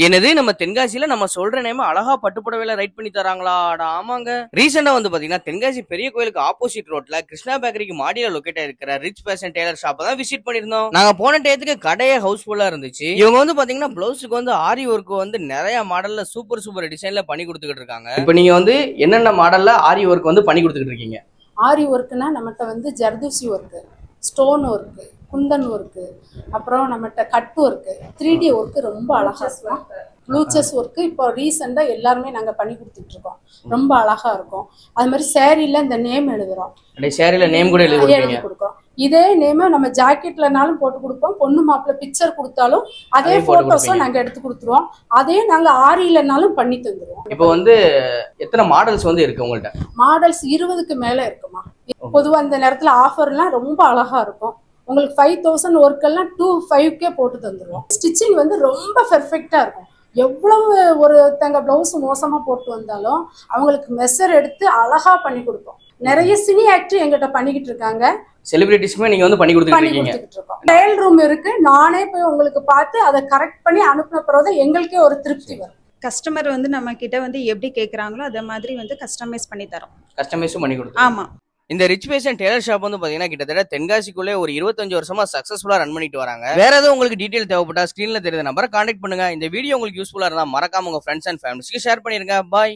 என்னது நம்ம தென்காசியில நம்ம சொல்ற நேம் அழகா பட்டுப்புடவையில ரைட் பண்ணி தராங்களா? அட ஆமாங்க. ரீசெண்டா வந்து பாத்தீங்கன்னா தென்காசி பெரிய கோயிலுக்கு ஆப்போசிட் ரோட்ல கிருஷ்ணா பேக்கரிக்கு மாடியில லொகேட் ஆயிருக்கிற ரிச் ஃபேஷன் டெய்லர் ஷாப் தான் விசிட் பண்ணிருந்தோம். நாங்க போன டயத்துக்கு கடையே ஹவுஸ்ஃபுல்லா இருந்துச்சு. இவங்க வந்து பாத்தீங்கன்னா பிளவுஸுக்கு வந்து ஆரி ஒர்க் வந்து நிறைய மாடல்ல சூப்பர் சூப்பர் டிசைன்ல பண்ணி கொடுத்துக்கிட்டு இருக்காங்க. இப்போ நீங்க வந்து என்னென்ன மாடல்ல ஆரி ஒர்க் வந்து பண்ணி கொடுத்துக்கிட்டு இருக்கீங்க? ஆரி ஒர்க்குனா நம்மகிட்ட வந்து zardozi work, stone work, Kundan work, அப்புறம் நம்மகிட்ட கட் ஒர்க்கு, 3D ஒர்க்கு ரொம்ப அழகா இருக்கும். ப்ளூச்சஸ் ஒர்க்கு இப்போ ரீசெண்டாக எல்லாருமே நாங்கள் பண்ணி கொடுத்துட்டு இருக்கோம். ரொம்ப அழகா இருக்கும். அது மாதிரி சேரீல இந்த நேம் எழுதுறோம். சேரீல நேம் கூட எழுதி கொடுக்குறோம். இதே நேம் நம்ம ஜாக்கெட்லனாலும் போட்டு கொடுப்போம். பொண்ணு மாப்பிள்ள பிக்சர் கொடுத்தாலும் அதே போட்டோஸும் நாங்க எடுத்து கொடுத்துருவோம். அதே நாங்க ஆரியிலனாலும் பண்ணி தந்துருவோம். இப்போ வந்து எத்தனை மாடல்ஸ் வந்து இருக்கு உங்கள்ட்ட? மாடல்ஸ் 20க்கு மேல இருக்குமா. பொதுவா இந்த நேரத்துல ஆஃபர்லாம் ரொம்ப அழகா இருக்கும். உங்களுக்கு 5000 ஒர்க்கெல்லாம் 2500 போட்டு தந்துருவோம். ஸ்டிச்சிங் வந்து ரொம்ப பெர்ஃபெக்டா இருக்கும். எவ்வளவு ஒருத்தங்க பிளவுஸ் மோசமா போட்டு வந்தாலும் அவங்களுக்கு மெஷர் எடுத்து அழகா பண்ணி கொடுப்போம். நிறைய சினி ஆக்டர் எங்கிட்ட பண்ணிக்கிட்டு இருக்காங்க. செலிபிரிட்டிஸ்மே நீங்க வந்து பண்ணி கொடுத்துட்டு இருக்கோம். ட்ரையல் ரூம் இருக்கு. நானே போய் உங்களுக்கு பார்த்து அதை கரெக்ட் பண்ணி அனுப்பின பிறகு எங்களுக்கே ஒரு திருப்தி வரும். கஸ்டமர் வந்து நம்ம கிட்ட வந்து எப்படி கேக்குறாங்களோ அதே மாதிரி வந்து கஸ்டமைஸ் பண்ணி தரோம். கஸ்டமைஸும் பண்ணி கொடுத்தோம். ஆமா. இந்த ரிச் ஃபேஷன் டெய்லர் ஷாப் வந்து பாத்தீங்கன்னா கிட்டத்தட்ட தென்காசிக்குள்ளே ஒரு 25 வருஷமா சக்சஸ்ஃபுல்லா ரன் பண்ணிட்டு வராங்க. வேற ஏதாவது உங்களுக்கு டீடைல் தேவைப்பட்டா ஸ்கிரீன்ல தெரியுற நம்பரை கான்டாக்ட் பண்ணுங்க. இந்த வீடியோ உங்களுக்கு யூஸ்ஃபுல்லா இருந்தா மறக்காம உங்க ஃப்ரெண்ட்ஸ் அண்ட் ஃபேமிலிஸ்க்கு ஷேர் பண்ணிருங்க. பாய்.